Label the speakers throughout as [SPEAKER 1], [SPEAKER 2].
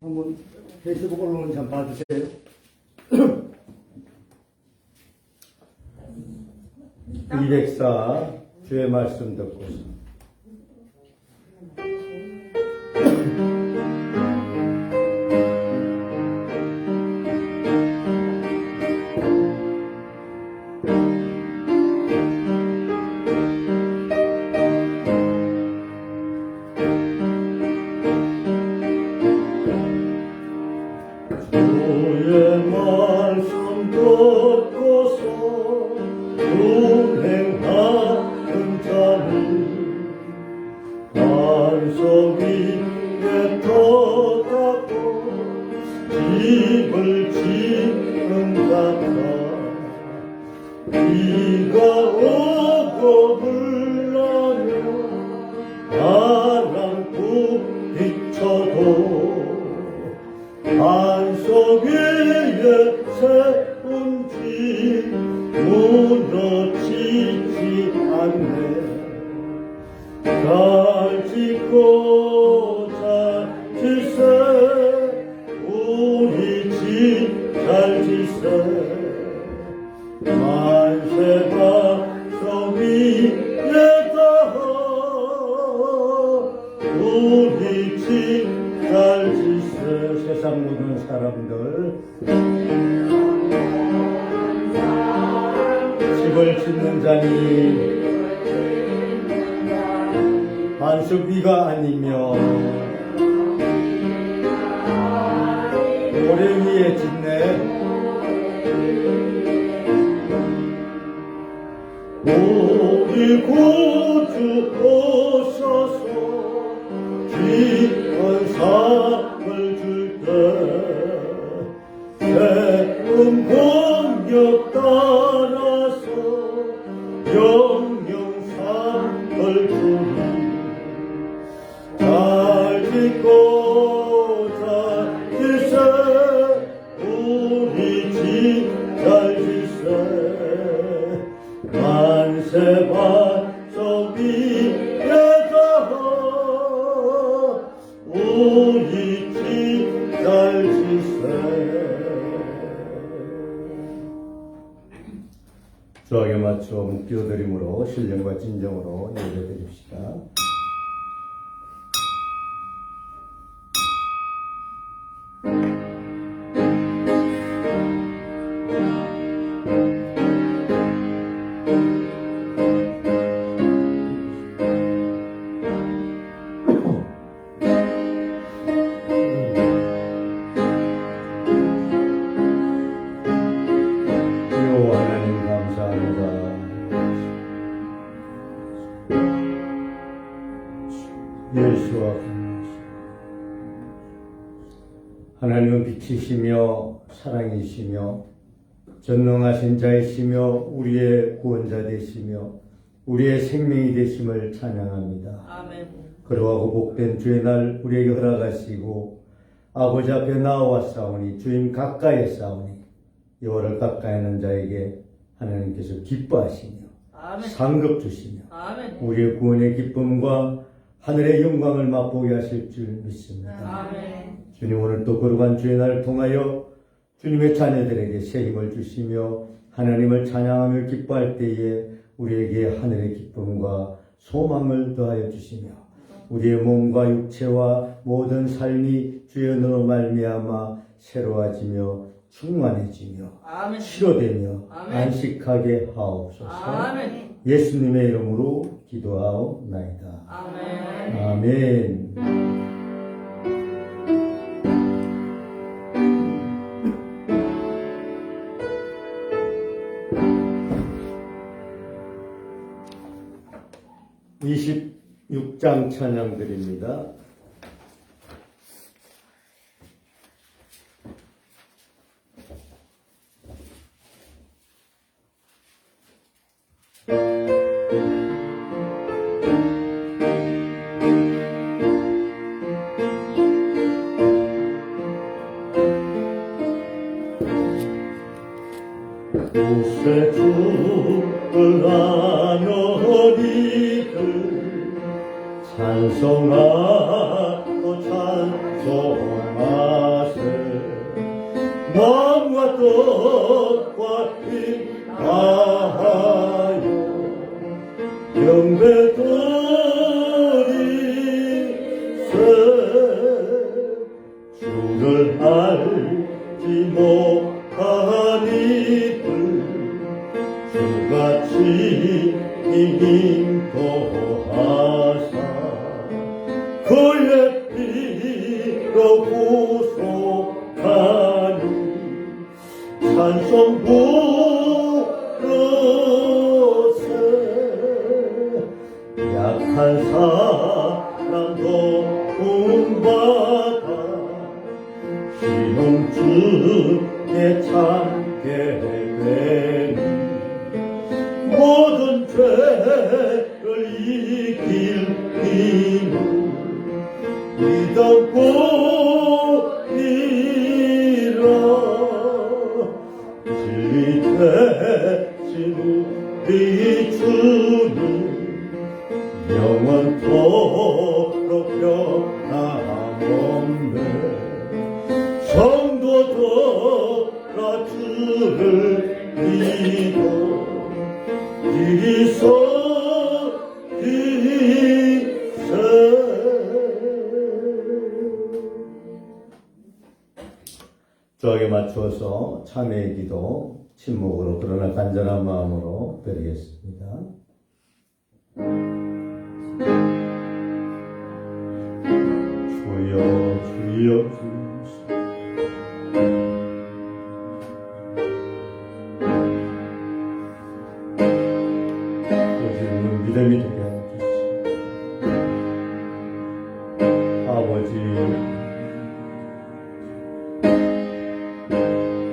[SPEAKER 1] 한번 페이스북 언론 좀 봐주세요. (204) 주의 말씀 듣고서 주의 말씀 듣고서 운행하는 자는 반석 위에 터다고 집을 짓는 같아 비가 오고 불나며 바람 부딪혀도 반석 위에 세운 집 무너지지 않네. 잘 짓고 잘 짓세 우리 집 잘 짓세 만세 반석 위에다 우리 집 잘 짓세. 세상 모든 사람들 집을 짓는 자니 반석 위가 아니며 모래 위에 짓네. 우리 구주 오셔서 깊은 삶을 줄때 새로운 공격 따라서 영영 삶을 주니 잘 짓고 잘 짓세 우리 집 잘 짓세 만세 반석 위에다 우리 집 잘 짓세. 주악에 맞춰 묵기도드림으로 신령과 진정으로 예배드립시다. 예수와 하나님은 빛이시며 사랑이시며 전능하신 자이시며 우리의 구원자 되시며 우리의 생명이 되심을 찬양합니다.
[SPEAKER 2] 아멘.
[SPEAKER 1] 그러하고 복된 주의 날 우리에게 허락하시고 아버지 앞에 나와싸우니 주님 가까이에 싸우니 여호와를 가까이 하는 자에게 하나님께서 기뻐하시며
[SPEAKER 2] 아멘.
[SPEAKER 1] 상급 주시며
[SPEAKER 2] 아멘.
[SPEAKER 1] 우리의 구원의 기쁨과 하늘의 영광을 맛보게 하실 줄 믿습니다.
[SPEAKER 2] 아멘.
[SPEAKER 1] 주님 오늘 또 거룩한 주의 날을 통하여 주님의 자녀들에게 새 힘을 주시며 하나님을 찬양하며 기뻐할 때에 우리에게 하늘의 기쁨과 소망을 더하여 주시며 우리의 몸과 육체와 모든 삶이 주의 은혜로 말미암아 새로워지며 충만해지며
[SPEAKER 2] 아멘.
[SPEAKER 1] 치료되며
[SPEAKER 2] 아멘.
[SPEAKER 1] 안식하게 하옵소서.
[SPEAKER 2] 아멘.
[SPEAKER 1] 예수님의 이름으로 기도하옵나이다.
[SPEAKER 2] 아멘.
[SPEAKER 1] 아멘. (26장) 찬양드립니다. 곳에 죽을 하노니들 찬송하고 찬송하고 구속하니 찬송 부르세 약한 사람도 구원받아 시험중에 참게 되니 모든 죄를 이길 힘을 믿었구니라 진리 되신 우리 주님 영원토록 변함없네 성도들아 주를 믿어 이서기세 주에게 맞추어서 참회의 기도 침묵으로 그러나 간절한 마음으로 드리겠습니다. 주여 주여 주여 믿음이 되게 하옵소서. 아버지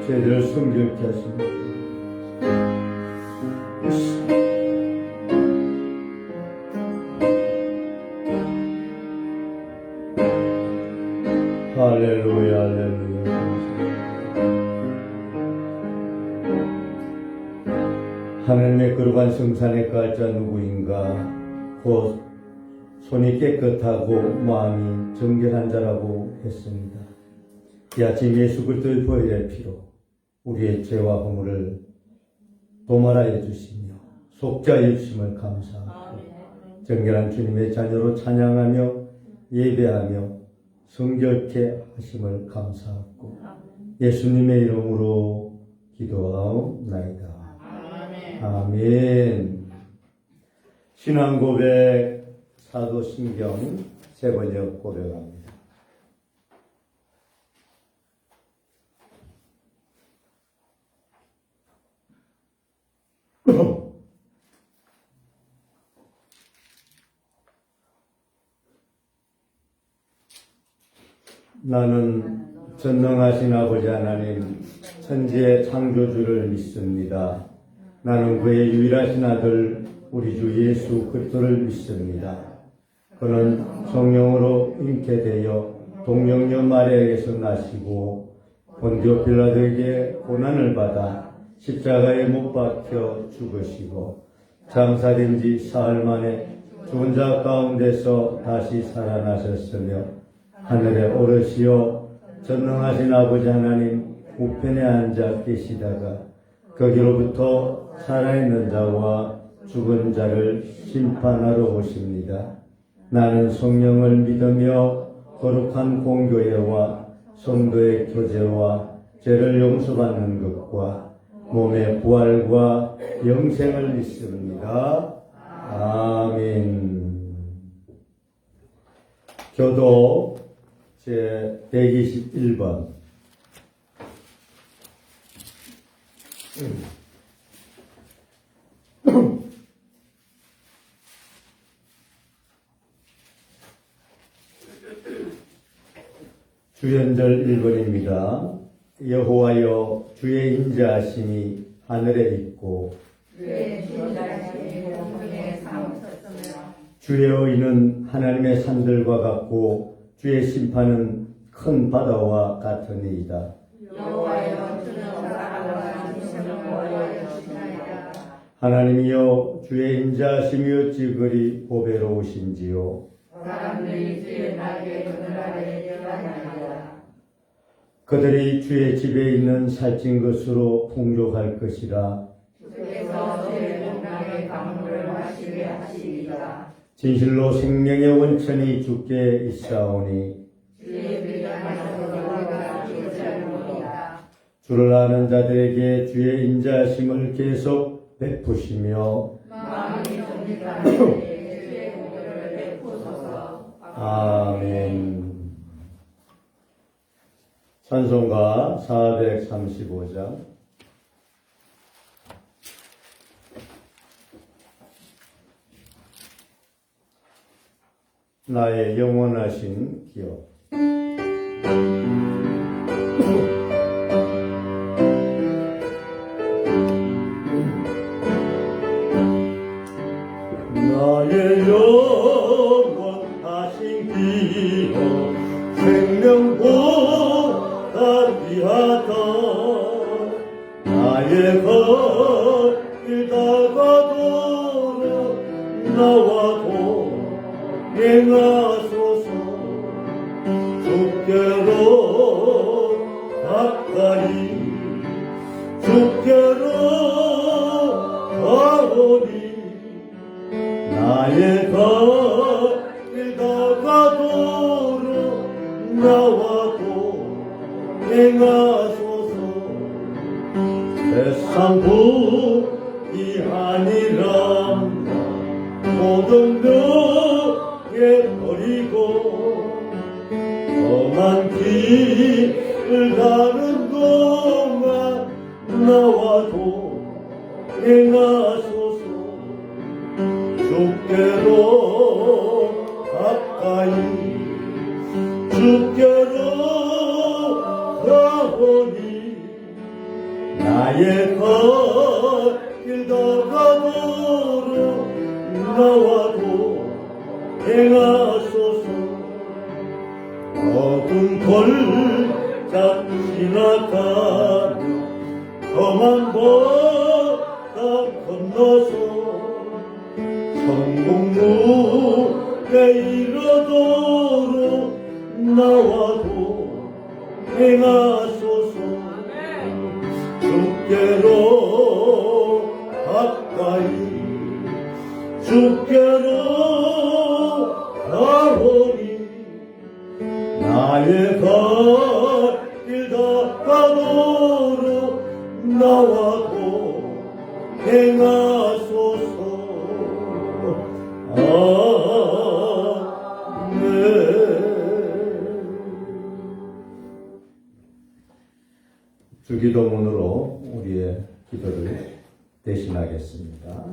[SPEAKER 1] 죄를 숨길게 하시옵소서. 할렐루야 할렐루야. 하나님의 거룩한 성산에 갈 자 누구인가? 곧 손이 깨끗하고 마음이 정결한 자라고 했습니다. 이 아침 예수 그리스도의 보혈의 피로 우리의 죄와 허물을 도말하여 주시며 속죄하여 주심을 감사하고 정결한 주님의 자녀로 찬양하며 예배하며 성결케 하심을 감사하고 예수님의 이름으로 기도하옵나이다. 아멘. 신앙 고백 사도신경 세 번역 고백합니다. 나는 전능하신 아버지 하나님 천지의 창조주를 믿습니다. 나는 그의 유일하신 아들 우리 주 예수 그리스도를 믿습니다. 그는 성령으로 잉태되어 동정녀 마리아에게서 나시고 본디오 빌라도에게 고난을 받아 십자가에 못 박혀 죽으시고 장사된 지 사흘 만에 죽은 자 가운데서 다시 살아나셨으며 하늘에 오르시어 전능하신 아버지 하나님 우편에 앉아 계시다가 거기로부터 살아있는 자와 죽은 자를 심판하러 오십니다. 나는 성령을 믿으며 거룩한 공교회와 성도의 교제와 죄를 용서받는 것과 몸의 부활과 영생을 믿습니다. 아멘. 교도 제 121번 주연절 1번입니다. 여호와여 주의 인자하심이 하늘에 있고 주의 의는 하나님의 산들과 같고 주의 심판은 큰 바다와 같으니이다. 하나님이여 주의 인자하심이 어찌 그리 보배로우신지요. 그들이 주의 집에 있는 살찐 것으로 풍족할 것이라. 진실로 생명의 원천이 주께 있사오니 주를 아는 자들에게 주의 인자하심을 계속 베푸시며 아멘. 찬송가 435장. 나의 영원하신 기업. 나의 영원하신 기업, 생명보다 귀하다. 나의 걷길 다가도록 나와도 행하소서. 주께로 가까이 주께로 가오니 나의 걷길 다가도록 나와도 행하소서. 세상 부이 아니라 모든 벽에 버리고 험한 길을 가는 동안 나와도 행하소서. 주께로 가까이 주께로 가오니 나의 걷길 다가도록 나와도 행하소서. 어두운 골짝 지나가며 험한 바다 건너서 성공무에 이르도록 나와도 행하소서. 주께로 가까이 주께로 가오니 나의 걷길 다가도록 나와도 행하소서. 아멘. 주기도문으로 우리의 기도를 대신하겠습니다.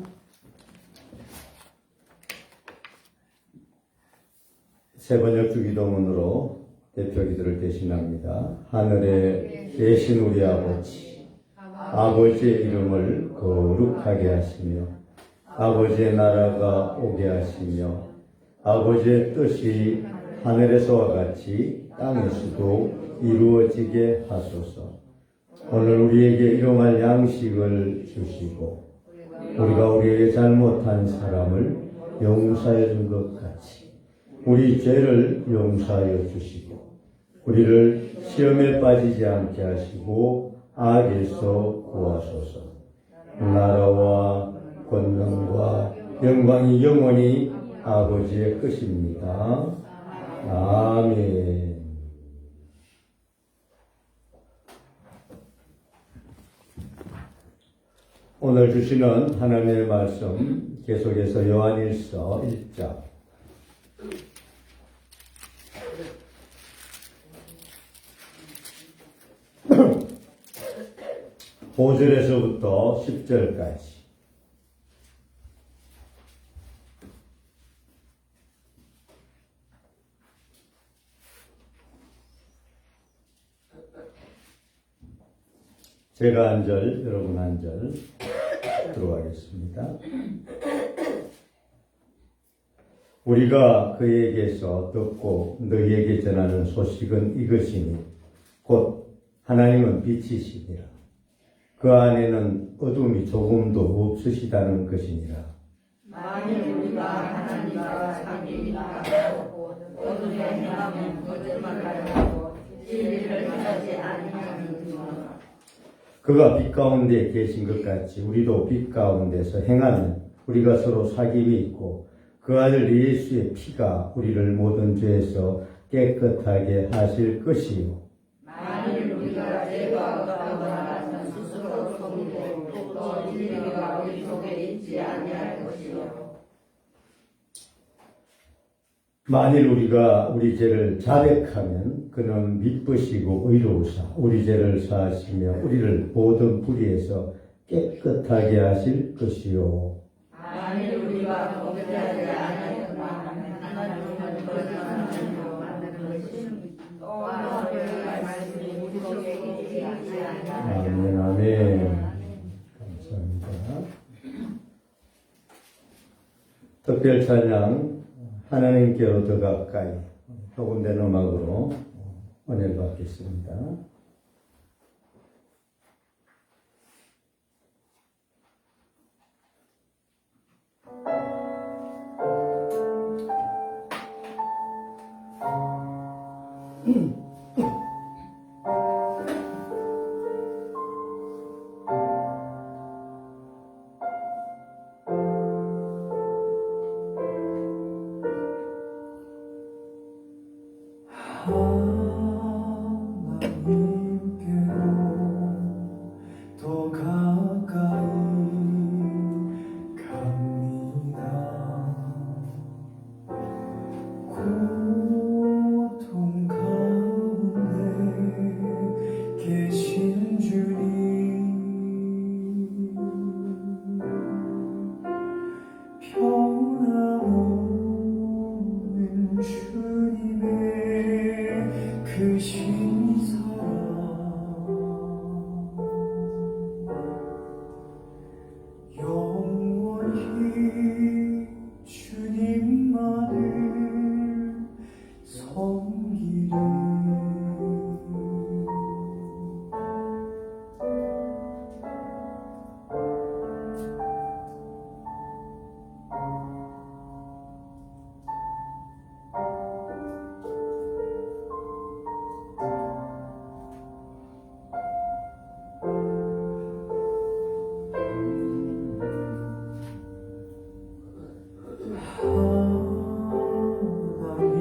[SPEAKER 1] 세번역 주기도문으로 대표 기도를 대신합니다. 하늘에 계신 우리 아버지, 아버지의 이름을 거룩하게 하시며 아버지의 나라가 오게 하시며 아버지의 뜻이 하늘에서와 같이 땅에서도 이루어지게 하소서. 오늘 우리에게 일용할 양식을 주시고 우리가 우리에게 잘못한 사람을 용서해 준 것 같이 우리 죄를 용서하여 주시고 우리를 시험에 빠지지 않게 하시고 악에서 구하소서. 나라와 권능과 영광이 영원히 아버지의 것입니다. 아멘. 오늘 주시는 하나님의 말씀 계속해서 요한일서 1장 5절에서부터 10절까지. 제가 한 절, 여러분 한 절 들어가겠습니다. 우리가 그에게서 듣고 너희에게 전하는 소식은 이것이니 곧 하나님은 빛이시니라. 그 안에는 어둠이 조금도 없으시다는 것이니라.
[SPEAKER 2] 만일 우리가 하나님과 자기니까 하고 어둠에 행하면 거짓말하고 진리를 하지 아니하느니라.
[SPEAKER 1] 그가 빛 가운데 계신 것 같이 우리도 빛 가운데서 행하면 우리가 서로 사귐이 있고 그 아들 예수의 피가 우리를 모든 죄에서 깨끗하게 하실 것이요.
[SPEAKER 2] 만일 우리가 죄가 없다고 하면 스스로 속이고 또 진리가 우리 속에 있지 아니할 것이요.
[SPEAKER 1] 만일 우리가 우리 죄를 자백하면 그는 미쁘시고 의로우사 우리 죄를 사하시며 우리를 모든 불의에서 깨끗하게 하실 것이요.
[SPEAKER 2] 만일 우리가 범죄하지 않았으면 하나님은 거짓말하시고 만드는 것이 또 하나님의 말씀이 우리 속에 있지 아니하나니.
[SPEAKER 1] 아멘, 아멘. 감사합니다. 특별 찬양 하나님께로 더 가까이 녹음된 음악으로 은혜를 받겠습니다.
[SPEAKER 3] 하나님께로 더 가까이 갑니다. 고통 가운데 계신 주님 변함없는 주님의 그 신사랑 영원히 주님만을 섬기리.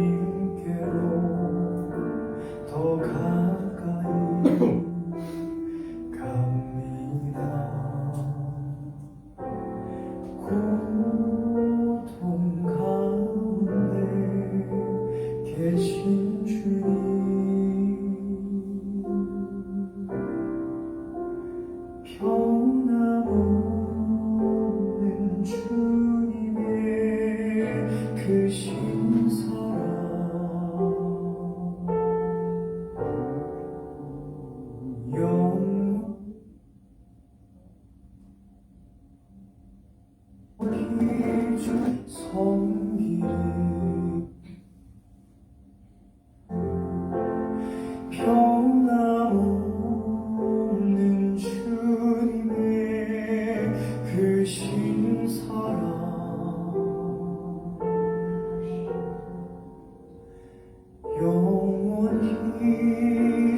[SPEAKER 3] 하나님께로 더 가까이 갑니다. 고통 가운데 계신 주님 변함없는 주님의 그 신사랑 영원히 주 섬기리. 변함없는 주님의 그 신사랑 영원히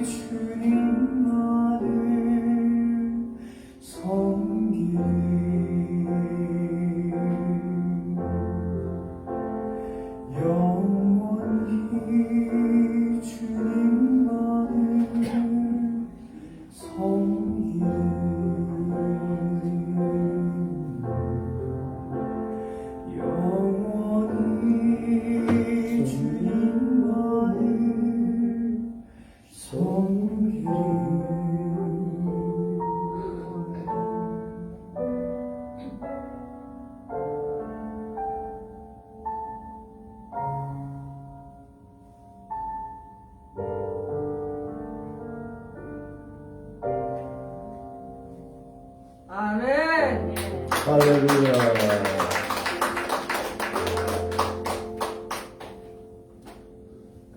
[SPEAKER 3] 주님만을 섬기리. 영원히 주님만을 섬기리. 영원히 주님만을 섬기리.
[SPEAKER 2] 아멘.
[SPEAKER 1] 할렐루야.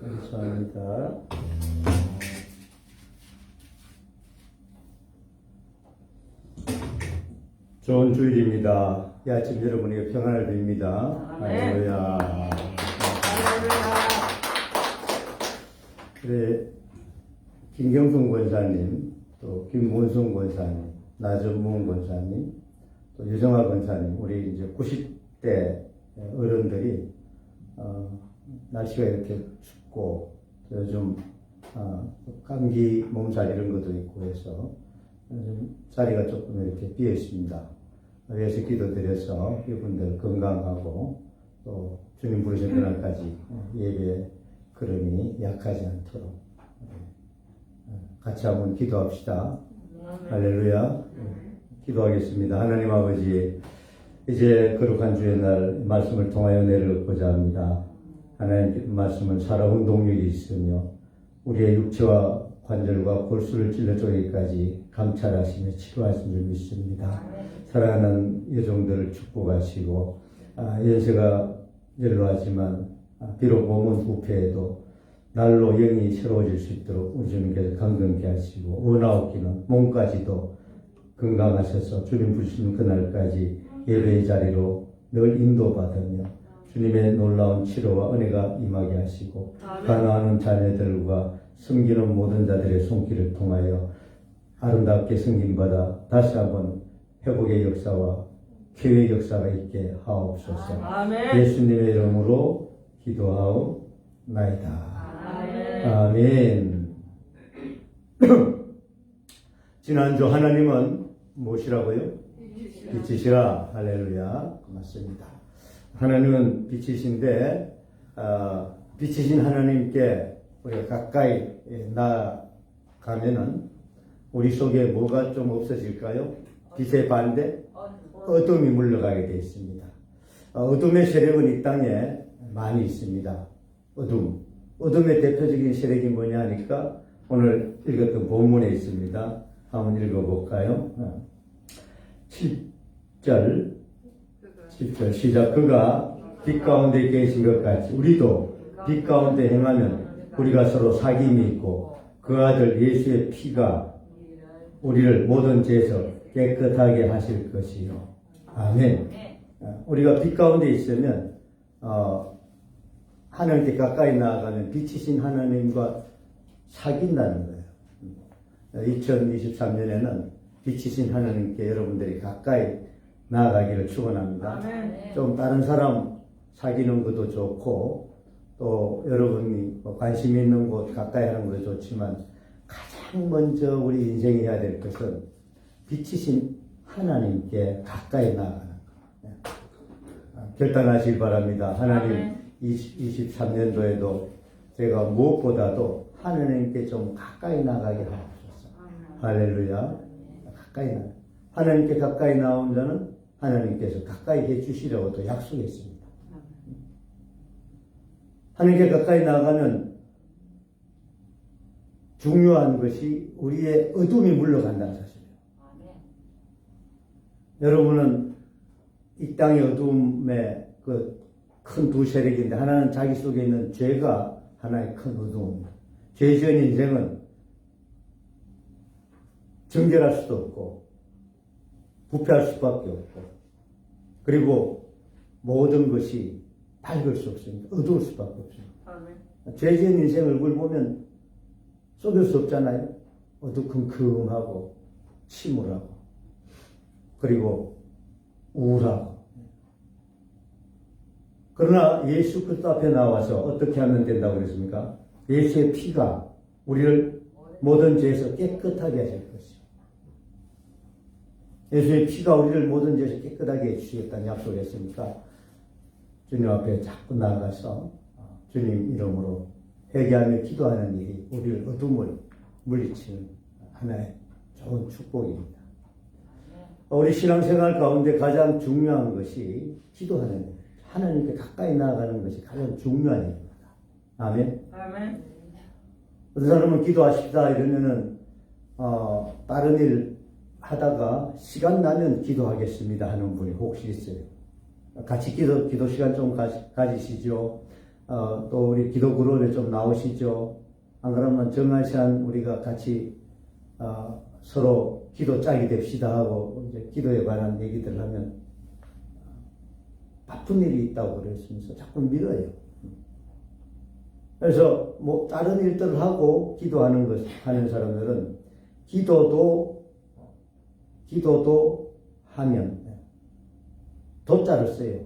[SPEAKER 1] 감사합니다. 좋은 주일입니다. 이 아침 여러분에게 평안을 드립니다.
[SPEAKER 2] 아멘.
[SPEAKER 1] 할렐루야.
[SPEAKER 2] 할렐루야.
[SPEAKER 1] 그래, 김경순 권사님, 또 김문순 권사님, 나전문 권사님, 또 유정아 권사님, 우리 이제 90대 어른들이 날씨가 이렇게 춥고 요즘 감기 몸살 이런 것도 있고 해서 요즘 자리가 조금 이렇게 비어 있습니다. 위에서 기도드려서 이분들 건강하고 또 주님 부르신 그날까지 예배 그러니 약하지 않도록 같이 한번 기도합시다. 할렐루야. 기도하겠습니다. 하나님 아버지, 이제 거룩한 주의 날 말씀을 통하여 은혜를 얻고자 합니다. 하나님 말씀은 살아온 동력이 있으며 우리의 육체와 관절과 골수를 찔러 쪼개기까지 감찰하시며 치료하신 줄 믿습니다. 사랑하는 여종들을 축복하시고 연세가 연로하지만 비록 몸은 부패해도 날로 영이 새로워질 수 있도록 우리 주님께서 강건케 하시고 원하옵기는 몸까지도 건강하셔서 주님 부르시는 그날까지 예배의 자리로 늘 인도받으며 주님의 놀라운 치료와 은혜가 임하게 하시고 간호하는 자녀들과 섬기는 모든 자들의 손길을 통하여 아름답게 섬김받아 다시 한번 회복의 역사와 쾌의 역사가 있게 하옵소서. 예수님의 이름으로 기도하옵나이다. 아멘. 지난주 하나님은 무엇이라고요? 빛이시라. 할렐루야. 맞습니다. 하나님은 빛이신데 빛이신 하나님께 우리가 가까이 나아가면은 우리 속에 뭐가 좀 없어질까요? 빛의 반대 어둠이 물러가게 되어 있습니다. 어둠의 세력은 이 땅에 많이 있습니다. 어둠의 대표적인 세력이 뭐냐 하니까 오늘 읽었던 본문에 있습니다. 한번 읽어볼까요? 7절 시작. 그가 빛 가운데 계신 것 같이 우리도 빛 가운데 행하면 우리가 서로 사귐이 있고 그 아들 예수의 피가 우리를 모든 죄에서 깨끗하게 하실 것이요. 아멘. 우리가 빛 가운데 있으면 하나님께 가까이 나아가면 빛이신 하나님과 사귄다는 거예요. 2023년에는 빛이신 하나님께 여러분들이 가까이 나아가기를 축원합니다. 좀 다른 사람 사귀는 것도 좋고 또 여러분이 관심 있는 곳 가까이 하는 것도 좋지만 가장 먼저 우리 인생이 해야 될 것은 빛이신 하나님께 가까이 나아가는 거예요. 결단하시기 바랍니다. 하나님 23년도에도 제가 무엇보다도 하나님께 좀 가까이 나가게 하옵소서. 할렐루야. 가까이 나. 하나님께 가까이 나온 자는 하나님께서 가까이 해주시려고 또 약속했습니다. 하나님께 가까이 나가면 중요한 것이 우리의 어둠이 물러간다는 사실이에요. 여러분은 이 땅의 어둠의 그 큰 두 세력인데 하나는 자기 속에 있는 죄가 하나의 큰 어두움입니다. 죄 지은 인생은 정결할 수도 없고 부패할 수밖에 없고 그리고 모든 것이 밝을 수 없습니다. 어두울 수밖에 없습니다. 죄 지은 인생 얼굴 보면 속일 수 없잖아요. 어두컴컴하고 침울하고 그리고 우울하고. 그러나 예수 그리스도 앞에 나와서 어떻게 하면 된다고 그랬습니까? 예수의 피가 우리를 모든 죄에서 깨끗하게 하실 것이요. 예수의 피가 우리를 모든 죄에서 깨끗하게 해주시겠다는 약속을 했으니까 주님 앞에 자꾸 나아가서 주님 이름으로 회개하며 기도하는 일이 우리를 어둠을 물리치는 하나의 좋은 축복입니다. 우리 신앙생활 가운데 가장 중요한 것이 기도하는 일. 하나님께 가까이 나아가는 것이 가장 중요한 일입니다. 아멘.
[SPEAKER 2] 아멘.
[SPEAKER 1] 어떤 사람은 기도하십시다 이러면은 다른 일 하다가 시간 나면 기도하겠습니다 하는 분이 혹시 있어요. 같이 기도 시간 좀 가지시죠. 또 우리 기도 그룹에 좀 나오시죠. 안 그러면 정한 시간 우리가 같이 서로 기도 짝이 됩시다 하고 이제 기도에 관한 얘기들 하면 바쁜 일이 있다고 그랬으면서 자꾸 미뤄요. 그래서 뭐 다른 일들을 하고 기도하는 하는 사람들은 기도도 하면 도자를 써요.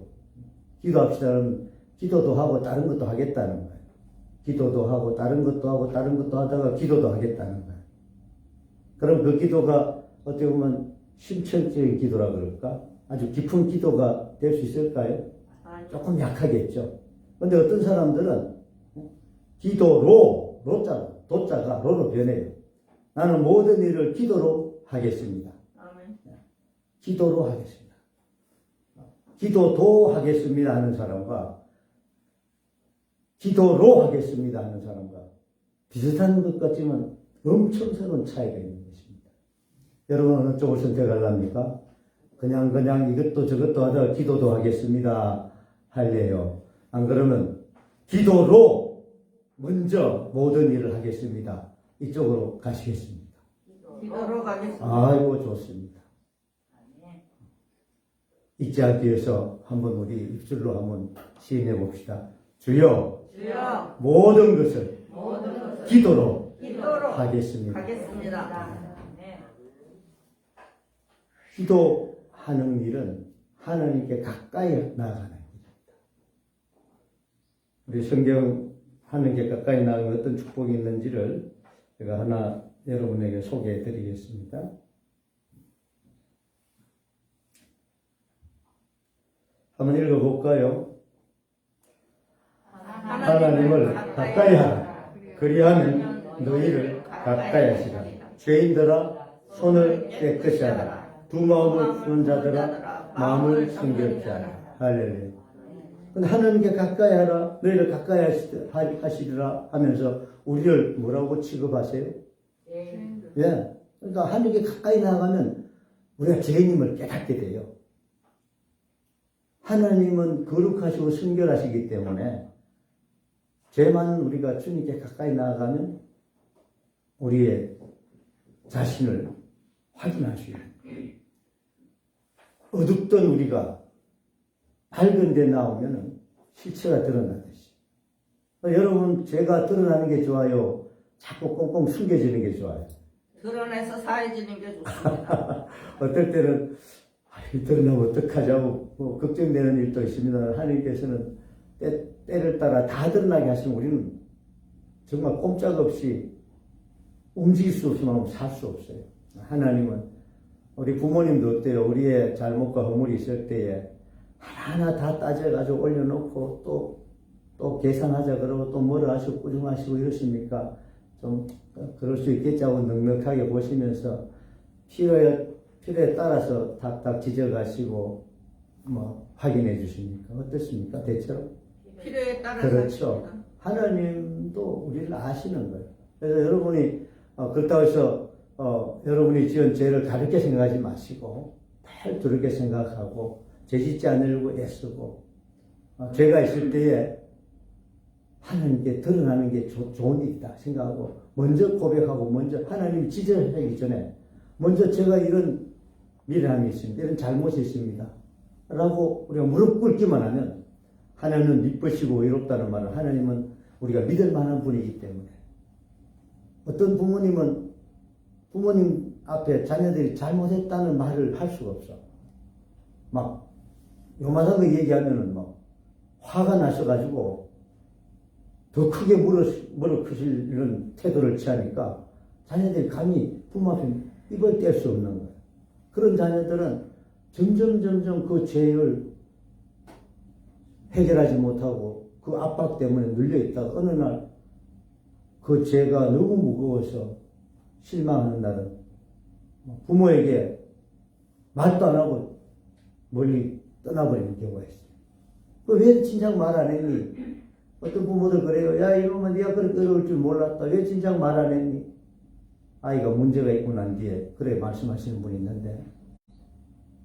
[SPEAKER 1] 기도합시다 그러면 기도도 하고 다른 것도 하겠다는 거예요. 기도도 하고 다른 것도 하고 다른 것도 하다가 기도도 하겠다는 거예요. 그럼 그 기도가 어떻게 보면 심층적인 기도라 그럴까? 아주 깊은 기도가 될 수 있을까요? 조금 약하겠죠. 근데 어떤 사람들은 기도로, 도자가 로로 변해요. 나는 모든 일을 기도로 하겠습니다.
[SPEAKER 2] 아멘.
[SPEAKER 1] 기도로 하겠습니다. 기도도 하겠습니다 하는 사람과 기도로 하겠습니다 하는 사람과 비슷한 것 같지만 엄청스러운 차이가 있는 것입니다. 여러분 어느 쪽을 선택하려합니까? 그냥 이것도 저것도 하다가 기도도 하겠습니다 할래요. 안 그러면 기도로 먼저 모든 일을 하겠습니다. 이쪽으로 가시겠습니다.
[SPEAKER 2] 기도로 가겠습니다.
[SPEAKER 1] 아이고 좋습니다. 잊지 않기 위해서 한번 우리 입술로 한번 시인해 봅시다. 주여
[SPEAKER 2] 주여
[SPEAKER 1] 모든 것을
[SPEAKER 2] 모든 것을
[SPEAKER 1] 기도로
[SPEAKER 2] 기도로
[SPEAKER 1] 하겠습니다.
[SPEAKER 2] 하겠습니다.
[SPEAKER 1] 기도하는 일은 하나님께 가까이 나아가는 일입니다. 우리 성경 하나님께 가까이 나아가면 어떤 축복이 있는지를 제가 하나 여러분에게 소개해 드리겠습니다. 한번 읽어볼까요? 하나님을 가까이 하라. 그리하면 너희를 가까이 하시라. 죄인들아 손을 깨끗이 하라. 두 마음을 푸는 자들아 마음을 성결케 하라. 할렐루야. 근데 하나님께 가까이 하라. 너희를 가까이 하시리라 하면서 우리를 뭐라고 취급하세요? 예. 그러니까 하나님께 가까이 나가면 우리가 죄인임을 깨닫게 돼요. 하나님은 거룩하시고 순결하시기 때문에 죄 많은 우리가 주님께 가까이 나아가면 우리의 자신을 확인할 수 있는 거예요. 어둡던 우리가 밝은 데 나오면 실체가 드러나듯이. 여러분 죄가 드러나는 게 좋아요? 자꾸 꽁꽁 숨겨지는 게 좋아요?
[SPEAKER 2] 드러내서 사해지는 게 좋습니다.
[SPEAKER 1] 어떨 때는 드러나면 어떡하자고 걱정되는 일도 있습니다. 하나님께서는 때를 따라 다 드러나게 하시면 우리는 정말 꼼짝없이 움직일 수 없으면 살 수 없어요. 하나님은 우리 부모님도 어때요? 우리의 잘못과 허물이 있을 때에 하나하나 다 따져가지고 올려놓고 또 계산하자 그러고 또 뭐를 하시고 꾸중하시고 이러십니까? 좀 그럴 수 있겠지 하고 넉넉하게 보시면서 필요에 따라서 탁탁 지적하시고 확인해 주십니까? 어떻습니까? 대체로?
[SPEAKER 2] 필요에 따라서
[SPEAKER 1] 그렇죠.
[SPEAKER 2] 하십니다.
[SPEAKER 1] 하나님도 우리를 아시는 거예요. 그래서 여러분이 그렇다고 해서 여러분이 지은 죄를 다르게 생각하지 마시고 잘 두렵게 생각하고 죄짓지 않으려고 애쓰고 죄가 있을 때에 하나님께 드러나는 게 좋은 일이다 생각하고 먼저 고백하고 먼저 하나님이 지적하기 전에 먼저 제가 이런 미련함이 있습니다. 이런 잘못이 있습니다. 라고 우리가 무릎 꿇기만 하면 하나님은 미쁘시고 의롭다는 말은 하나님은 우리가 믿을 만한 분이기 때문에 어떤 부모님은 부모님 앞에 자녀들이 잘못했다는 말을 할 수가 없어. 막 요만한 거 얘기하면은 화가 나셔가지고 더 크게 물어크실 이런 태도를 취하니까 자녀들이 감히 부모 앞에 입을 뗄 수 없는 거예요. 그런 자녀들은 점점 그 죄를 해결하지 못하고 그 압박 때문에 눌려있다가 어느 날 그 죄가 너무 무거워서 실망하는 날은 부모에게 말도 안 하고 멀리 떠나버리는 경우가 있어요. 왜 진작 말 안 했니? 어떤 부모들 그래요. 야 이러면 네가 그렇게 어려울 줄 몰랐다. 왜 진작 말 안 했니? 아이가 문제가 있고 난 뒤에 그래 말씀하시는 분이 있는데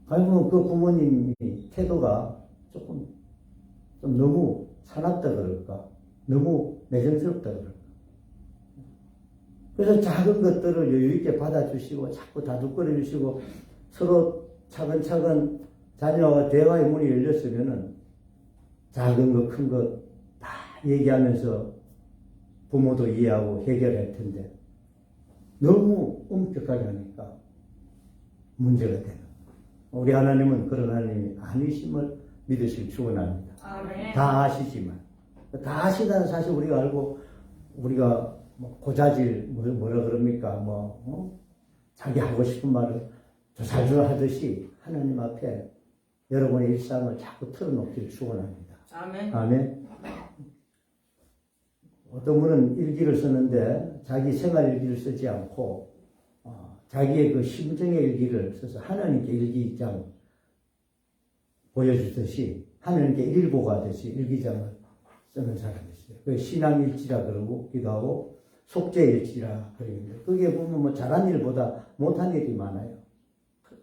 [SPEAKER 1] 결국은 그 부모님이 태도가 조금 좀 너무 사납다 그럴까? 너무 매정스럽다 그럴까? 그래서 작은 것들을 여유있게 받아주시고 자꾸 다독거려주시고 서로 차근차근 자녀와 대화의 문이 열렸으면은 작은 것 큰 것 다 얘기하면서 부모도 이해하고 해결할 텐데 너무 엄격하게 하니까 문제가 되는 거예요. 우리 하나님은 그런 하나님이 아니심을 믿으시길 축원합니다.
[SPEAKER 2] 아멘.
[SPEAKER 1] 다 아시지만 다 아시다는 사실 우리가 알고 우리가 고자질 뭐라 그럽니까 자기 하고 싶은 말을 조살조살 하듯이 하나님 앞에 여러분의 일상을 자꾸 털어놓기를 축원합니다.
[SPEAKER 2] 아멘.
[SPEAKER 1] 아멘. 어떤 분은 일기를 쓰는데 자기 생활 일기를 쓰지 않고 자기의 그 심정의 일기를 써서 하나님께 일기장 보여주듯이 하나님께 일보가 하듯이 일기장을 쓰는 사람이 있어요. 그 신앙일지라 그러기도 하고 속죄일지라 그러는데 그게 보면 뭐 잘한 일보다 못한 일이 많아요.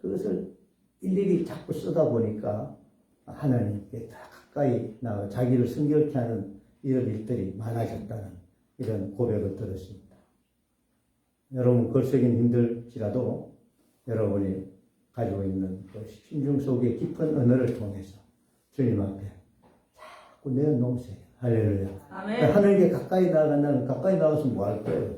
[SPEAKER 1] 그것을 일일이 자꾸 쓰다 보니까 하나님께 다 가까이 나가 자기를 성결케 하는 이런 일들이 많아졌다는 이런 고백을 들었습니다. 여러분 글쓰기는 힘들지라도 여러분이 가지고 있는 그 심중 속의 깊은 언어를 통해서 주님 앞에 자꾸 내어놓으세요. 할렐루야.
[SPEAKER 2] 아멘.
[SPEAKER 1] 하나님께 가까이 나아간다면 가까이 나가서 뭐 할 거예요?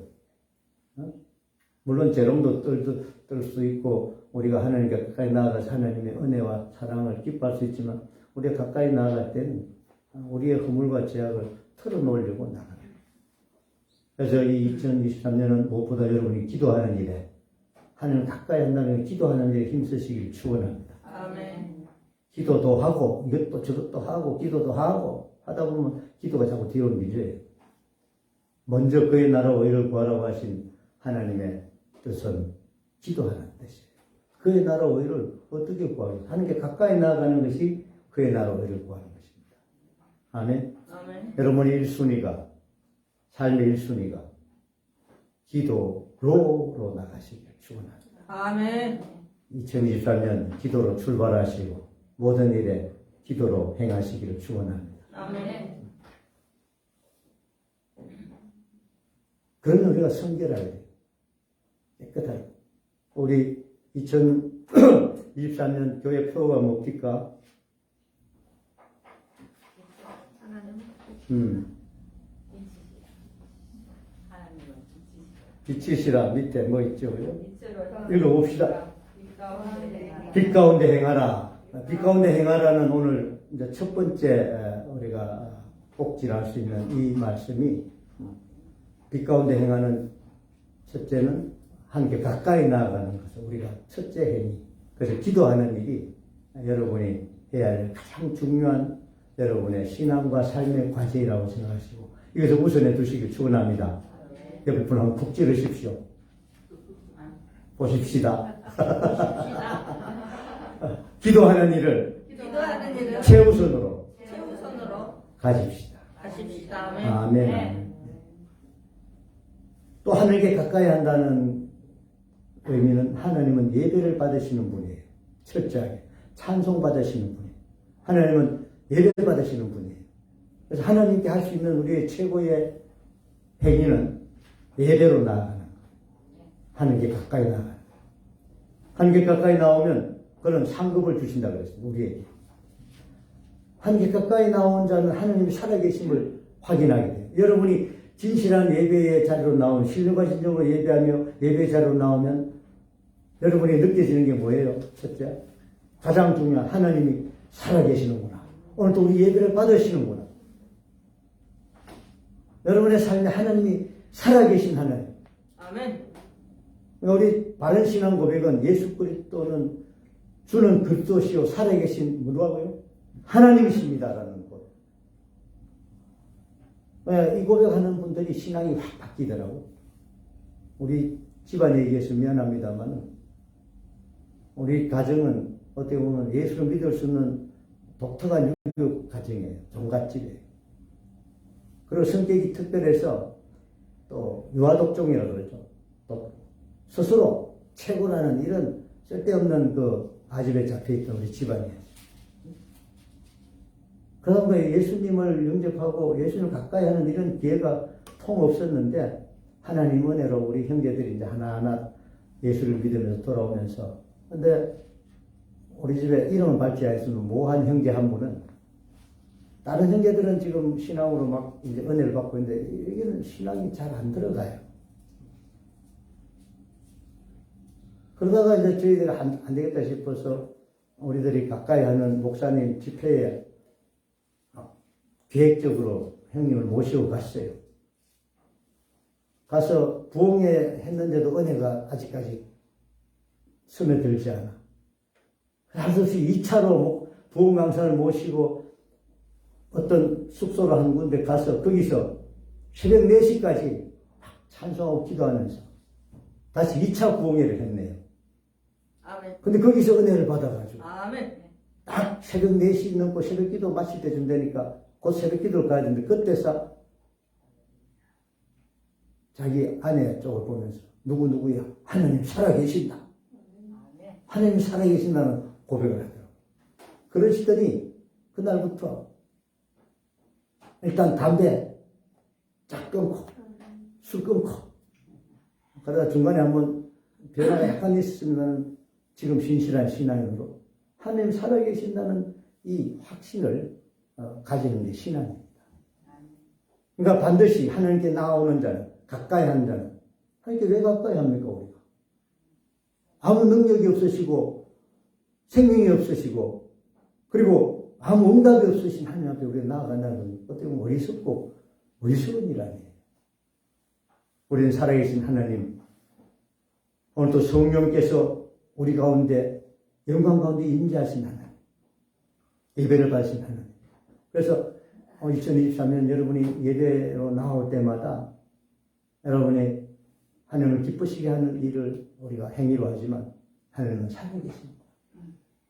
[SPEAKER 1] 물론 재롱도 떨 수 있고 우리가 하나님께 가까이 나아가서 하나님의 은혜와 사랑을 기뻐할 수 있지만 우리가 가까이 나아갈 때는 우리의 허물과 죄악을 털어놓으려고 나갑니다. 그래서 이 2023년은 무엇보다 여러분이 기도하는 일에 하나님 가까이 한다면 기도하는 일에 힘쓰시길 축원합니다.
[SPEAKER 2] 아멘.
[SPEAKER 1] 기도도 하고 이것도 저것도 하고 기도도 하고 하다 보면 기도가 자꾸 뒤로 밀려요. 먼저 그의 나라 의를 구하라고 하신 하나님의 뜻은 기도하는 뜻이에요. 그의 나라 의를 어떻게 구하겠어요? 하나님께 가까이 나아가는 것이 그의 나라 의를 구하는 것입니다. 아멘.
[SPEAKER 2] 아멘.
[SPEAKER 1] 여러분의 1순위가 삶의 1순위가 기도로 나가시길 축원합니다.
[SPEAKER 2] 아멘.
[SPEAKER 1] 2023년 기도로 출발하시고 모든 일에 기도로 행하시기를 축원합니다.
[SPEAKER 2] 아멘.
[SPEAKER 1] 그러면 우리가 성결해야 돼요. 깨끗하게. 우리 2023년 교회 표가 뭡니까? 빛이시라 밑에 뭐 있죠? 읽어봅시다. 빛 가운데 행하라. 빛 가운데 행하라는 오늘 이제 첫 번째 우리가 꼭지를 할 수 있는 이 말씀이 빛 가운데 행하는 첫째는 하나님께 가까이 나아가는 것을 우리가 첫째 행위. 그래서 기도하는 일이 여러분이 해야 할 가장 중요한 여러분의 신앙과 삶의 과제라고 생각하시고 이것을 우선해 두시길 축원합니다. 옆에 분 한번 푹 찌르십시오. 보십시다. 기도하는 일을 최우선으로 가집시다.
[SPEAKER 2] 가십시다.
[SPEAKER 1] 아멘. 아멘. 또 하늘께 가까이 한다는 의미는 하나님은 예배를 받으시는 분이에요. 철저하게 찬송 받으시는 분이에요. 하나님은 예배 받으시는 분이에요. 그래서 하나님께 할 수 있는 우리의 최고의 행위는 예배로 나아가는 거예요. 하나님께 가까이 나아가는 거예요. 하나님께 가까이 나오면 그런 상급을 주신다고 그랬어요. 우리에게. 하나님께 가까이 나온 자는 하나님이 살아계심을 확인하게 돼요. 여러분이 진실한 예배의 자리로 나오면 신령과 진정으로 예배하며 예배의 자리로 나오면 여러분이 느껴지는 게 뭐예요? 첫째, 가장 중요한 하나님이 살아계시는구나. 오늘도 우리 예배를 받으시는구나. 여러분의 삶에 하나님이 살아계신 하나님.
[SPEAKER 2] 아멘.
[SPEAKER 1] 우리 바른 신앙 고백은 예수 그리스도는 주는 그리스도시요 살아계신 누구하고요? 하나님이십니다라는 것. 이 고백하는 분들이 신앙이 확 바뀌더라고. 우리 집안에 얘기해서 미안합니다만 우리 가정은 어떻게 보면 예수를 믿을 수 있는 독특한 유교 가정이에요. 종갓집이에요. 그리고 성격이 특별해서 또 유아독종이라고 그러죠. 또 스스로 최고라는 이런 쓸데없는 그 아집에 잡혀있던 우리 집안이에요. 그러다 보니 예수님을 영접하고 예수님을 가까이 하는 이런 기회가 통 없었는데 하나님 은혜로 우리 형제들이 이제 하나하나 예수를 믿으면서 돌아오면서 근데 우리 집에 이름을 밝지 않으면 모한 형제 한 분은 다른 형제들은 지금 신앙으로 막 이제 은혜를 받고 있는데 여기는 신앙이 잘 안 들어가요. 그러다가 이제 저희들이 안 되겠다 싶어서 우리들이 가까이 하는 목사님 집회에 계획적으로 형님을 모시고 갔어요. 가서 부흥회 했는데도 은혜가 아직까지 스며들지 않아. 할 수 없이 2차로 부흥 강사를 모시고 어떤 숙소로 한 군데 가서 거기서 새벽 4시까지 찬송하고 기도하면서 다시 2차 부흥회를 했네요.
[SPEAKER 2] 아멘.
[SPEAKER 1] 근데 거기서 은혜를 받아가지고
[SPEAKER 2] 아멘.
[SPEAKER 1] 딱 새벽 4시 넘고 새벽 기도 마칠 때쯤 되니까 곧 새벽 기도를 가야 되는데 그때서 자기 아내 쪽을 보면서 누구야? 하나님 살아계신다. 하나님 살아계신다는 고백을 하더라고요. 그러시더니 그날부터 일단 담배 쫙 끊고 술 끊고 그러다 중간에 한번 변화가 약간 있으면 지금 신실한 신앙으로 하나님 살아계신다는 이 확신을 가지는 게 신앙입니다. 그러니까 반드시 하나님께 나아오는 자는 가까이 하는 자는 하나님께 왜 가까이 합니까 우리가? 아무 능력이 없으시고 생명이 없으시고 그리고 아무 응답이 없으신 하나님 앞에 우리가 나아간다는 건 어떻게 보면 어리석은 일 아니에요. 우리는 살아계신 하나님 오늘도 성령께서 우리 가운데 영광 가운데 임재하신 하나님 예배를 받으신 하나님 그래서 2023년 여러분이 예배로 나올 때마다 여러분이 하나님을 기쁘시게 하는 일을 우리가 행위로 하지만 하나님은 살아계십니다.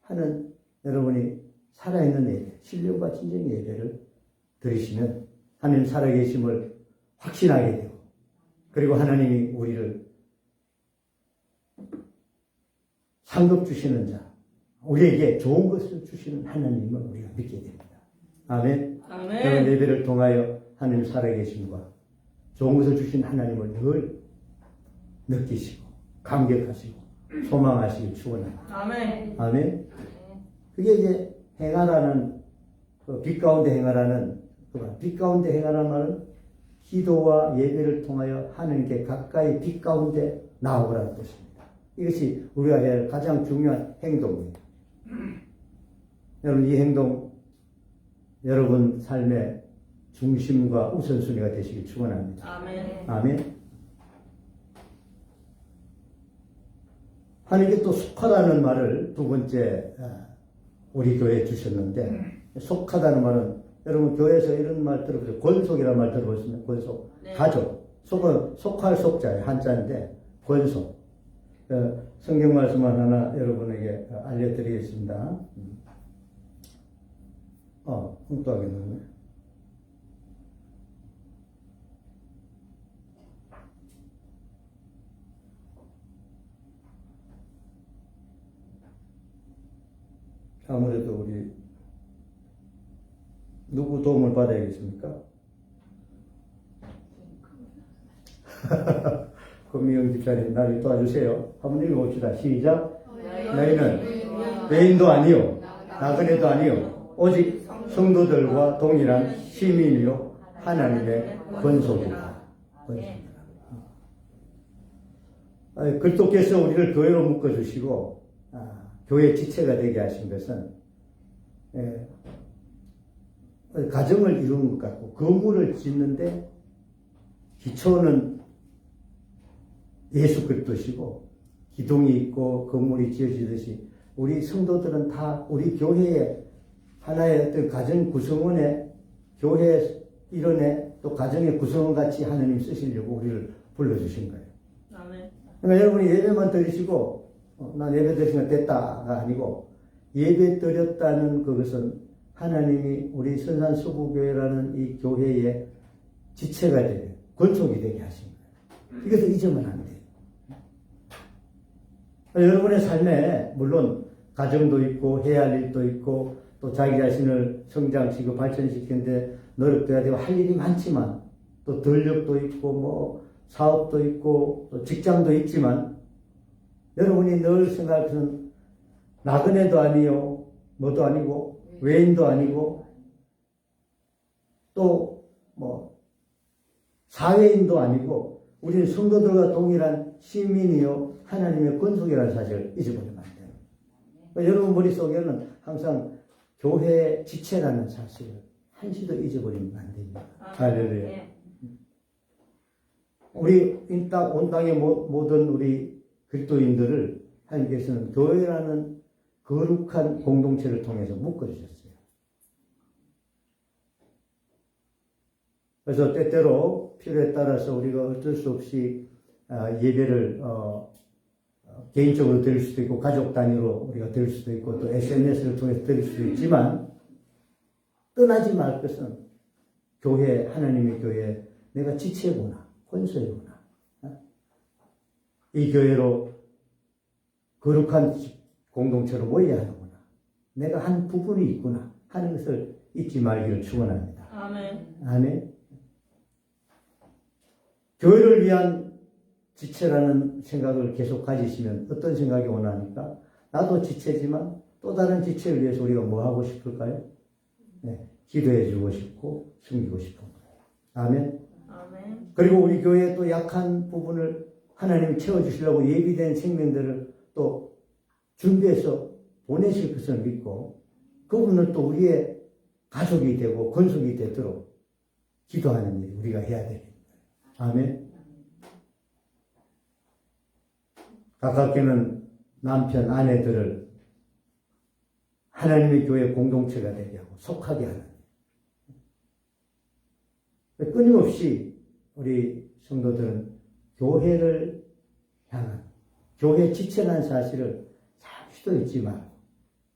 [SPEAKER 1] 하는 여러분이 살아있는 예배, 신령과 진정의 예배를 드리시면 하나님 살아계심을 확신하게 되고 그리고 하나님이 우리를 상급 주시는 자, 우리에게 좋은 것을 주시는 하나님을 우리가 믿게 됩니다. 아멘.
[SPEAKER 2] 아멘.
[SPEAKER 1] 그런 예배를 통하여 하나님 살아계심과 좋은 것을 주신 하나님을 늘 느끼시고 감격하시고 소망하시길 축원합니다.
[SPEAKER 2] 아멘.
[SPEAKER 1] 아멘. 그게 이제 행하라는 빛 가운데 행하라는 빛 가운데 행하라는 말은 기도와 예배를 통하여 하나님께 가까이 빛 가운데 나오라는 뜻입니다. 이것이 우리가 해야 할 가장 중요한 행동이에요. 여러분 이 행동 여러분 삶의 중심과 우선순위가 되시길 축원합니다.
[SPEAKER 2] 아멘.
[SPEAKER 1] 아멘. 하나님께 또 속하다는 말을 두 번째 우리 교회에 주셨는데 속하다는 말은 여러분 교회에서 이런 말 들어보세요. 권속이라는 말 들어보시면 권속.
[SPEAKER 2] 네.
[SPEAKER 1] 가족. 속은 속할 속자예요. 한자인데 권속. 성경 말씀만 하나 여러분에게 알려드리겠습니다. 엉뚱하게 넣네. 아무래도 우리 누구 도움을 받아야겠습니까? 금미영 집사님 나를 도와주세요. 한번 읽어봅시다. 시작. 너희는 외인도 아니요 나그네도 아니요 오직 성도들과 동일한 시민이요 하나님의 권속이다. 그리스도께서 우리를 교회로 묶어주시고 교회 지체가 되게 하신 것은 가정을 이루는 것 같고 건물을 짓는데 기초는 예수 그리스도시고 기둥이 있고 건물이 지어지듯이 우리 성도들은 다 우리 교회의 하나의 어떤 가정 구성원의 교회 일원의 또 가정의 구성원 같이 하나님 쓰시려고 우리를 불러주신 거예요.
[SPEAKER 2] 아멘.
[SPEAKER 1] 그러니까 여러분이 예배만 드리시고 난 예배 드리시면 됐다가 아니고 예배 드렸다는 그것은 하나님이 우리 선산수구교회라는 이 교회의 지체가 되게 권속이 되게 하신 거예요. 이것을 잊으면 안 돼요. 여러분의 삶에 물론 가정도 있고 해야 할 일도 있고 또 자기 자신을 성장시키고 발전시키는데 노력도 해야 되고 할 일이 많지만 또 들력도 있고 뭐 사업도 있고 또 직장도 있지만 여러분이 늘 생각하는 나그네도 아니요 뭐도 아니고 외인도 아니고 또 뭐 사회인도 아니고 우리는 성도들과 동일한 시민이요 하나님의 권속이라는 사실을 잊어버리면 안 돼요. 그러니까 여러분 머릿속에는 항상 교회 지체라는 사실을 한시도 잊어버리면 안 됩니다. 할렐루야. 우리 온 땅의 모든 우리 그리스도인들을 하나님께서는 교회라는 거룩한 공동체를 통해서 묶어주셨어요. 그래서 때때로 필요에 따라서 우리가 어쩔 수 없이 예배를 개인적으로 드릴 수도 있고 가족 단위로 우리가 드릴 수도 있고 또 SNS를 통해서 드릴 수도 있지만 떠나지 말 것은 교회, 하나님의 교회, 내가 지체구나, 권소이구나. 이 교회로 거룩한 공동체로 모여야 하는구나. 내가 한 부분이 있구나 하는 것을 잊지 말기를 축원합니다.
[SPEAKER 2] 아멘.
[SPEAKER 1] 아멘. 교회를 위한 지체라는 생각을 계속 가지시면 어떤 생각이 오나니까 나도 지체지만 또 다른 지체를 위해서 우리가 뭐 하고 싶을까요? 네, 기도해 주고 싶고 숨기고 싶은 거예요. 아멘.
[SPEAKER 2] 아멘.
[SPEAKER 1] 그리고 우리 교회의 또 약한 부분을 하나님이 채워주시려고 예비된 생명들을 또 준비해서 보내실 것을 믿고 그분을 또 우리의 가족이 되고 권속이 되도록 기도하는 일 우리가 해야 됩니다. 아멘. 가깝게는 남편, 아내들을 하나님의 교회 공동체가 되게 하고 속하게 하는 끊임없이 우리 성도들은 교회를 향한 교회 지체라는 사실을 잠시도 잊지 말고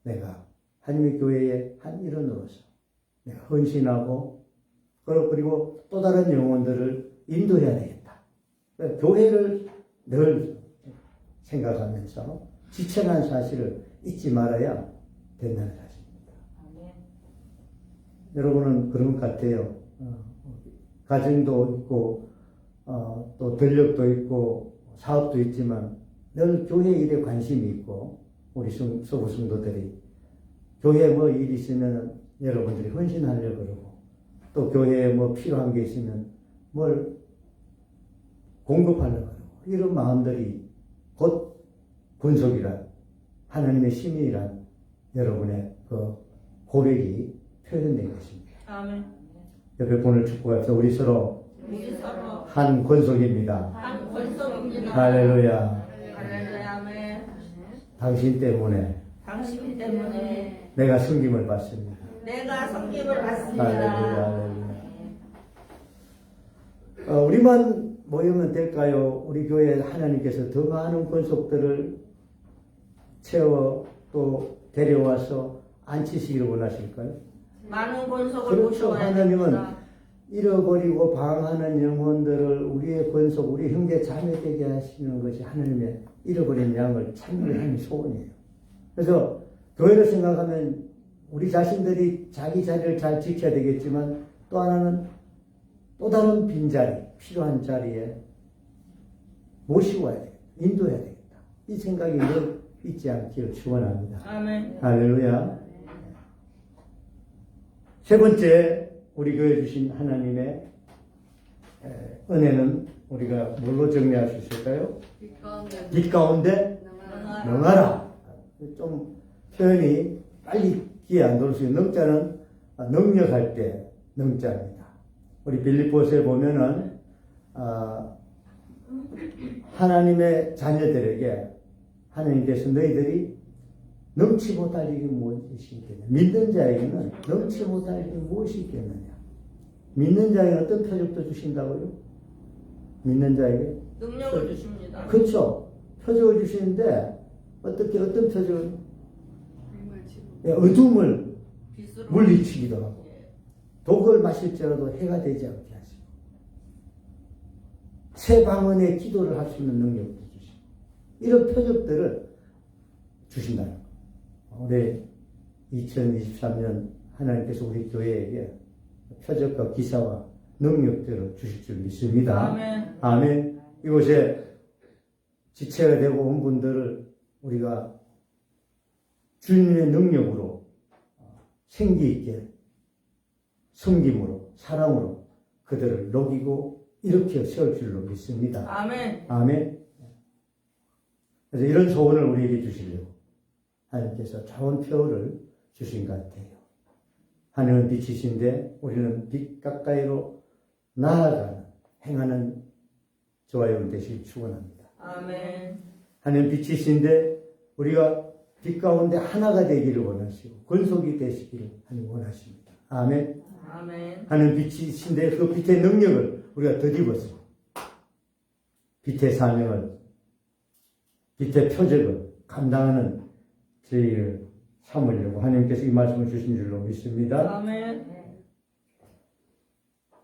[SPEAKER 1] 내가 하나님의 교회의 한 일원으로서 내가 헌신하고 그리고 또 다른 영혼들을 인도해야 되겠다. 교회를 늘 생각하면서 지체라는 사실을 잊지 말아야 된다는 사실입니다. 여러분은 그런 것 같아요. 가정도 있고 또 권력도 있고 사업도 있지만 늘 교회 일에 관심이 있고 우리 서구 성도들이 교회에 뭐 일이 있으면 여러분들이 헌신하려고 그러고 또 교회에 뭐 필요한 게 있으면 뭘 공급하려고 그러고 이런 마음들이 곧 권속이란 하나님의 시민이란 여러분의 그 고백이 표현된 것입니다.
[SPEAKER 2] 아멘.
[SPEAKER 1] 옆에 분을 축복합시다. 우리 서로
[SPEAKER 2] 우리 서로
[SPEAKER 1] 한 권속입니다.
[SPEAKER 2] 한 권속입니다.
[SPEAKER 1] 할렐루야.
[SPEAKER 2] 할렐루야. 아멘.
[SPEAKER 1] 당신 때문에
[SPEAKER 2] 당신 때문에
[SPEAKER 1] 내가 섬김을 받습니다.
[SPEAKER 2] 내가 섬김을 받습니다.
[SPEAKER 1] 할렐루야. 할렐루야. 우리만 모이면 될까요? 우리 교회에 하나님께서 더 많은 권속들을 채워 또 데려와서 앉히시기를 원하실까요?
[SPEAKER 2] 많은 권속을
[SPEAKER 1] 그렇죠.
[SPEAKER 2] 모셔와야
[SPEAKER 1] 하나님은
[SPEAKER 2] 됩니다.
[SPEAKER 1] 잃어버리고 방황하는 영혼들을 우리의 권속, 우리 형제 자매되게 하시는 것이 하나님의 잃어버린 양을 찾는 하나님의 소원이에요. 그래서 교회를 생각하면 우리 자신들이 자기 자리를 잘 지켜야 되겠지만 또 하나는 또 다른 빈자리, 필요한 자리에 모시고 와야 되겠다. 인도해야 되겠다. 이 생각이 늘 잊지 않기를 축원합니다.
[SPEAKER 2] 아멘.
[SPEAKER 1] 할렐루야. 세 번째 우리 교회 주신 하나님의 은혜는 우리가 뭘로 정리할 수 있을까요? 빛 가운데 능하라. 좀 표현이 빨리 귀에 안 들어오시고 능자는 능력할 때 능자입니다. 우리 빌립보서에 보면은 하나님의 자녀들에게 하나님께서 너희들이 능치 못할 일이 무엇이 있겠냐. 믿는 자에게는 능치 못할 일이 무엇이 있겠느냐. 믿는 자에게 어떤 표적도 주신다고요? 믿는 자에게
[SPEAKER 2] 능력을 주십니다.
[SPEAKER 1] 그렇죠. 표적을 주시는데 어떤 표적을? 어둠을
[SPEAKER 2] 빛으로
[SPEAKER 1] 물리치기도 하고 독을 마실지라도 해가 되지 않게 하시고 새 방언의 기도를 할 수 있는 능력도 주시고 이런 표적들을 주신다는 거예요. 올해 2023년 하나님께서 우리 교회에게 표적과 기사와 능력들을 주실 줄 믿습니다.
[SPEAKER 2] 아멘.
[SPEAKER 1] 아멘. 이곳에 지체가 되고 온 분들을 우리가 주님의 능력으로 생기 있게 섬김으로 사랑으로 그들을 녹이고 일으켜 세울 줄로 믿습니다.
[SPEAKER 2] 아멘.
[SPEAKER 1] 아멘. 그래서 이런 소원을 우리에게 주시려고 하나님께서 좋은 표를 주신 것 같아요. 하늘은 빛이신데 우리는 빛 가까이로 나아가는 행하는 저와 여러분 되시길 축원합니다.
[SPEAKER 2] 아멘.
[SPEAKER 1] 하늘은 빛이신데 우리가 빛 가운데 하나가 되기를 원하시고 권속이 되시기를 하나님 원하십니다. 아멘.
[SPEAKER 2] 아멘.
[SPEAKER 1] 하는 빛이신데 그 빛의 능력을 우리가 덧입어서 빛의 사명을, 빛의 표적을 감당하는 저희를 삼으려고 하나님께서 이 말씀을 주신 줄로 믿습니다.
[SPEAKER 2] 아멘.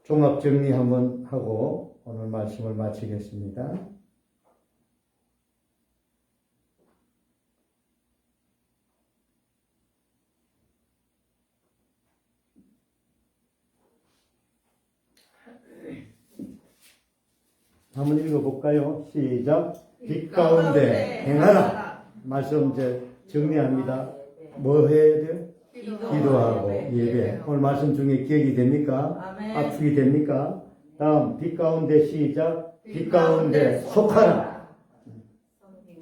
[SPEAKER 1] 종합 정리 한번 하고 오늘 말씀을 마치겠습니다. 한번 읽어볼까요? 시작. 빛 가운데 행하라. 말씀 이제 정리합니다. 뭐 해야 돼요? 기도하고 예배. 오늘 말씀 중에 기억이 됩니까?
[SPEAKER 2] 아멘.
[SPEAKER 1] 압축이 됩니까? 다음 빛 가운데 시작. 빛 가운데 속하라.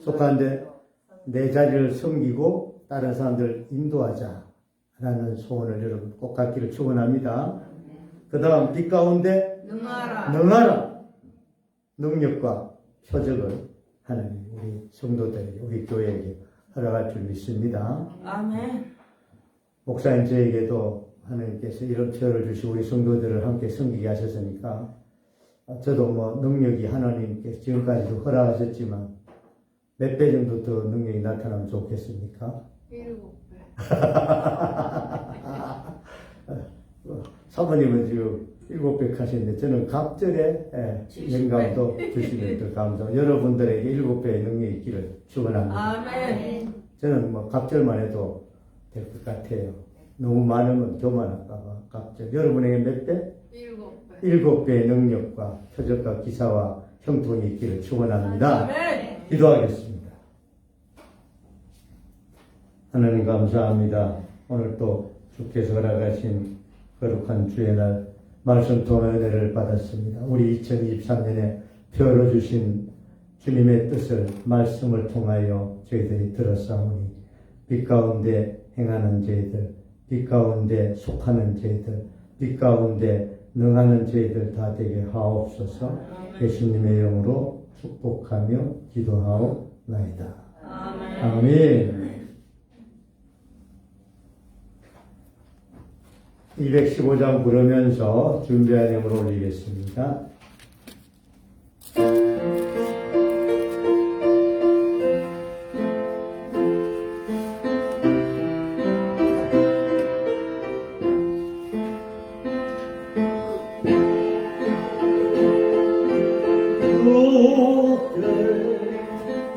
[SPEAKER 1] 속하는데 내 자리를 섬기고 다른 사람들을 인도하자라는 소원을 여러분 꼭 갖기를 축원합니다. 그 다음 빛 가운데 능하라. 능력과 표적을 하나님 우리 성도들에게 우리 교회에게 허락할 줄 믿습니다.
[SPEAKER 2] 아멘.
[SPEAKER 1] 목사님 저에게도 하나님께서 이런 표를 주시고 우리 성도들을 함께 섬기게 하셨으니까 저도 뭐 능력이 하나님께서 지금까지도 허락하셨지만 몇 배 정도 더 능력이 나타나면 좋겠습니까?
[SPEAKER 2] 7배.
[SPEAKER 1] 사모님은 지금 7배 하시는데 저는 갑절에 영감도 주시면 더 감사합니다. 여러분들에게 7배의 능력이 있기를 축원합니다.
[SPEAKER 2] 아멘.
[SPEAKER 1] 저는 뭐 갑절만 해도 될 것 같아요. 너무 많으면 교만할까봐 갑절. 여러분에게 몇 배?
[SPEAKER 2] 7배.
[SPEAKER 1] 7배의 능력과 표적과 기사와 형통이 있기를 축원합니다.
[SPEAKER 2] 아멘.
[SPEAKER 1] 기도하겠습니다. 하나님 감사합니다. 오늘 또 주께서 허락하신 거룩한 주의 날 말씀 통한 은혜를 받았습니다. 우리 2023년에 표로 주신 주님의 뜻을 말씀을 통하여 저희들이 들었사오니 빛 가운데 행하는 저희들, 빛 가운데 속하는 저희들, 빛 가운데 능하는 저희들 다 되게 하옵소서. 예수님의 이름으로 축복하며 기도하옵나이다. 아멘. 215장 부르면서 준비한 내용을 올리겠습니다.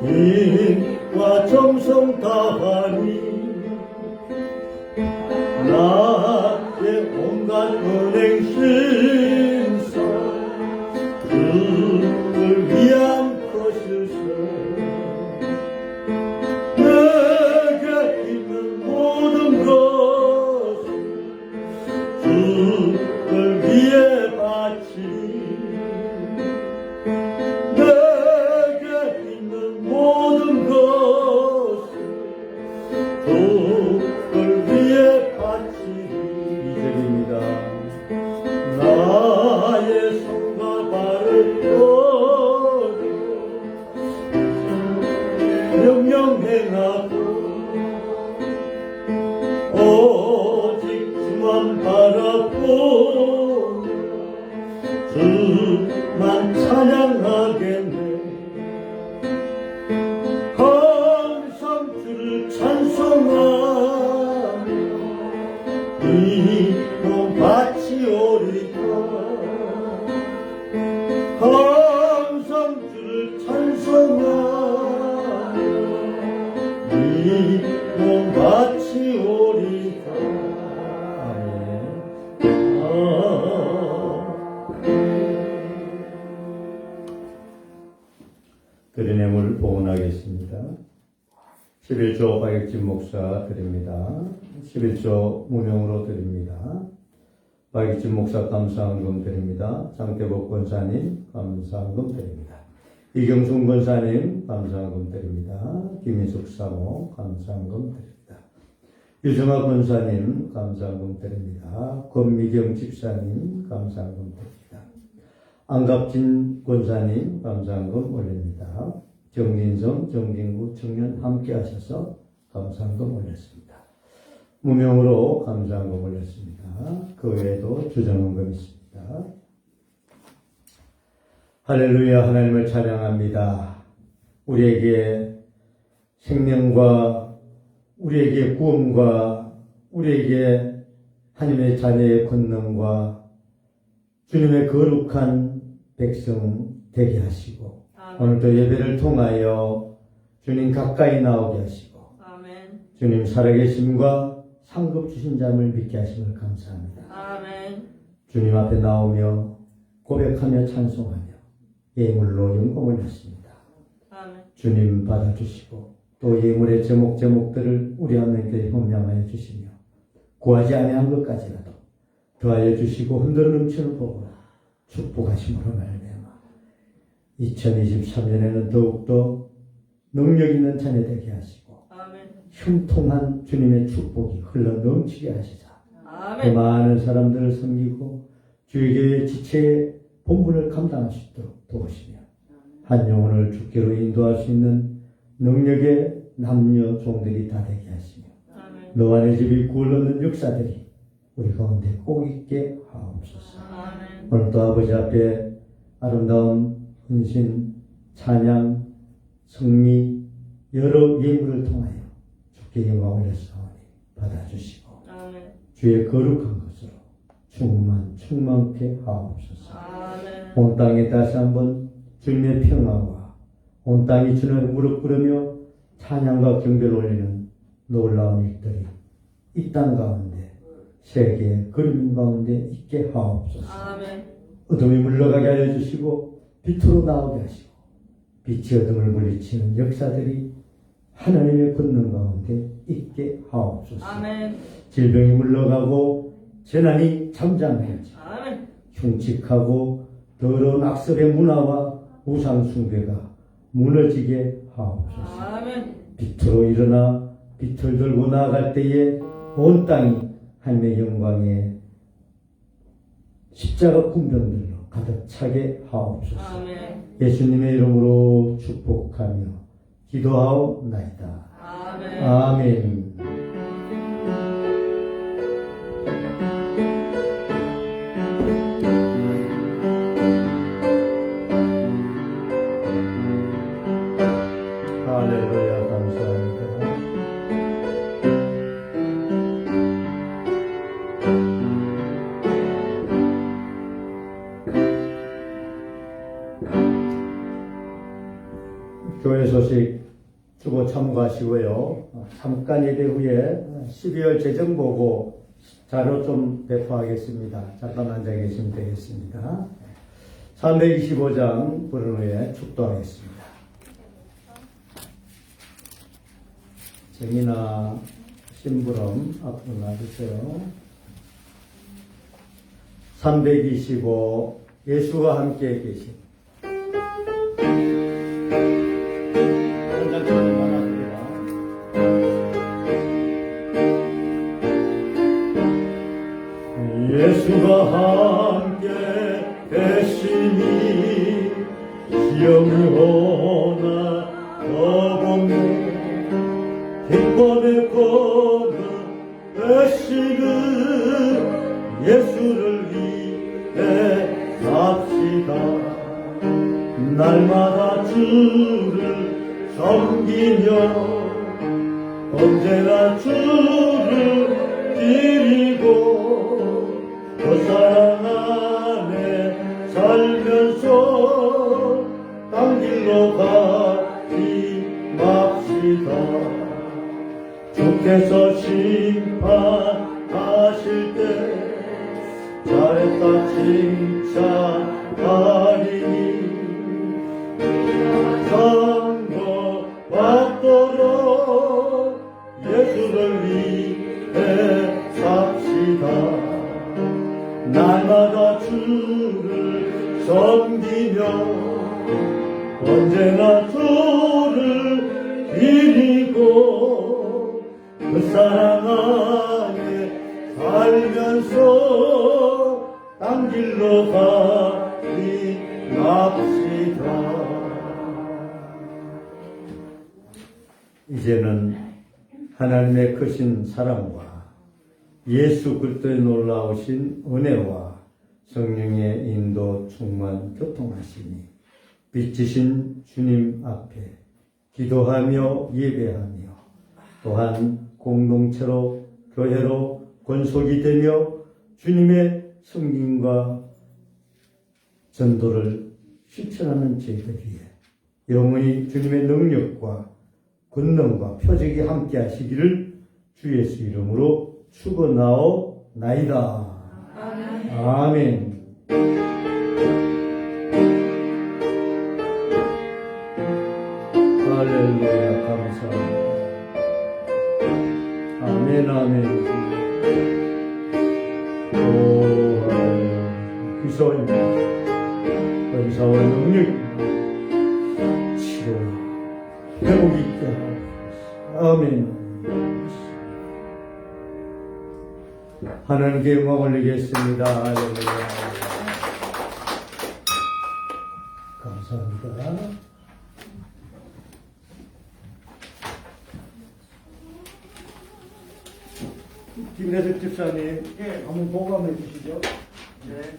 [SPEAKER 1] 힘과 정성 다하니 나의 온갖 은행 신사 그를 위한 것이서 내게 있는 모든 것을 그를 위해 바치니 내게 있는 모든 것을 그를 위해 바치니 2절입니다. 나의 손과 발을 걸어 명령행하고 오직 주만 바라보며 주만 찬양하겠네. 항상 주를 찬송하며 이몸 바치오리까. 항상 주를 찬송하며 이몸 바치오리까. 드린 예물을 봉헌하겠습니다. 11조 박익진 목사 드립니다. 11조 무명으로 드립니다. 박익진 목사 감사헌금 드립니다. 장대복 권사님 감사헌금 드립니다. 이경순 권사님 감사헌금 드립니다. 김인숙 사모 감사헌금 드립니다. 유정아 권사님 감사헌금 드립니다. 권미경 집사님 감사헌금 드립니다. 안갑진 권사님 감사헌금 올립니다. 정민성, 정진구 청년 함께 하셔서 감사한금 올렸습니다. 무명으로 감사한금 올렸습니다. 그 외에도 주정헌금 있습니다. 할렐루야. 하나님을 찬양합니다. 우리에게 생명과 우리에게 구원과 우리에게 하나님의 자녀의 권능과 주님의 거룩한 백성 되게 하시고 오늘도 예배를 통하여 주님 가까이 나오게 하시고
[SPEAKER 2] 아멘.
[SPEAKER 1] 주님 살아계심과 상급 주신 자임을 믿게 하심을 감사합니다.
[SPEAKER 2] 아멘.
[SPEAKER 1] 주님 앞에 나오며 고백하며 찬송하며 예물로 영광을 했습니다.
[SPEAKER 2] 아멘.
[SPEAKER 1] 주님 받아주시고 또 예물의 제목들을 우리 하나님께 협량하여 주시며 구하지 아니한 것까지라도 더하여 주시고 흔들어 넘치는 복으로 축복하심으로 말미암아 2023년에는 더욱더 능력 있는 자녀 되게 하시고
[SPEAKER 2] 아멘.
[SPEAKER 1] 형통한 주님의 축복이 흘러 넘치게 하시자. 그
[SPEAKER 2] 아멘.
[SPEAKER 1] 많은 사람들을 섬기고 주의 지체의 본분을 감당할 수 있도록 도우시며 한 영혼을 주께로 인도할 수 있는 능력의 남녀 종들이 다 되게 하시며
[SPEAKER 2] 아멘.
[SPEAKER 1] 너와 내 집이 구원 얻는 역사들이 우리 가운데 꼭 있게 하옵소서.
[SPEAKER 2] 아멘.
[SPEAKER 1] 오늘도 아버지 앞에 아름다운 헌신, 찬양, 승리 여러 예물을 통하여 주께 영광을 올렸사오니 받아주시고
[SPEAKER 2] 아멘.
[SPEAKER 1] 주의 거룩한 것으로 충만케 하옵소서.
[SPEAKER 2] 아멘.
[SPEAKER 1] 온 땅에 다시 한번 주님의 평화와 온 땅이 주님을 무릎 꿇으며 찬양과 경배를 올리는 놀라운 일들이 이 땅 가운데 세계 그림 가운데 있게 하옵소서.
[SPEAKER 2] 아멘.
[SPEAKER 1] 어둠이 물러가게 하여 주시고 빛으로 나오게 하시고 빛이 어둠을 물리치는 역사들이 하나님의 권능 가운데 있게 하옵소서.
[SPEAKER 2] 아멘.
[SPEAKER 1] 질병이 물러가고 재난이 잠잠해야지.
[SPEAKER 2] 아멘.
[SPEAKER 1] 흉측하고 더러운 악설의 문화와 우상 숭배가 무너지게 하옵소서.
[SPEAKER 2] 아멘.
[SPEAKER 1] 빛으로 일어나 빛을 들고 나아갈 때에 온 땅이 하나님의 영광에 십자가 군병들로 가득 차게 하옵소서.
[SPEAKER 2] 아멘.
[SPEAKER 1] 예수님의 이름으로 축복하며 기도하옵나이다.
[SPEAKER 2] 아멘.
[SPEAKER 1] 아멘. 할렐루야. 감사합니다. 교회 소식 주고 참고하시고요. 잠깐 예배 후에 12월 재정 보고 자료 좀 배포하겠습니다. 잠깐 앉아 계시면 되겠습니다. 325장 부른 후에 축도하겠습니다. 정이나 심부름 앞으로 놔주세요. 325 예수가 함께 계신 현장 찬양만 합니다. 예수가 함께 계시니 시험이 오나 더없는 힘번에 걸어가시는 예수를 위해 삽시다. 날마다 주를 섬기며 언제나 주를 드리고 그 사랑 안에 살면서 딴 길로 가지 맙시다. 주께서 심판하실 때 잘했다 칭찬하리니 선거 받도록 예수를 위해 삽시다. 날마다 주를 섬기며 언제나 주를 드리고 그 사랑 안에 살면서 딴 길로 가지 맙시다. 이제는 하나님의 크신 사랑과 예수 그리스도의 놀라우신 은혜와 성령의 인도 충만 교통하시니 빛이신 주님 앞에 기도하며 예배하며 또한 공동체로 교회로 권속이 되며 주님의 성김과 전도를 실천하는 저희들이에 영원히 주님의 능력과 권능과 표적이 함께 하시기를 주 예수 이름으로 축원하옵나이다. 아멘. 할렐루야. 감사합니다. 아멘, 아멘. 오, 할렐루야. 기사입니다. 은사와 능력입니다. 치료, 회복이 있게 하옵소서. 아멘. 하나님께 영광 올리겠습니다. 할렐루야. 감사합니다. 김대섭 집사님, 한번 보고해 주시죠.
[SPEAKER 4] 네.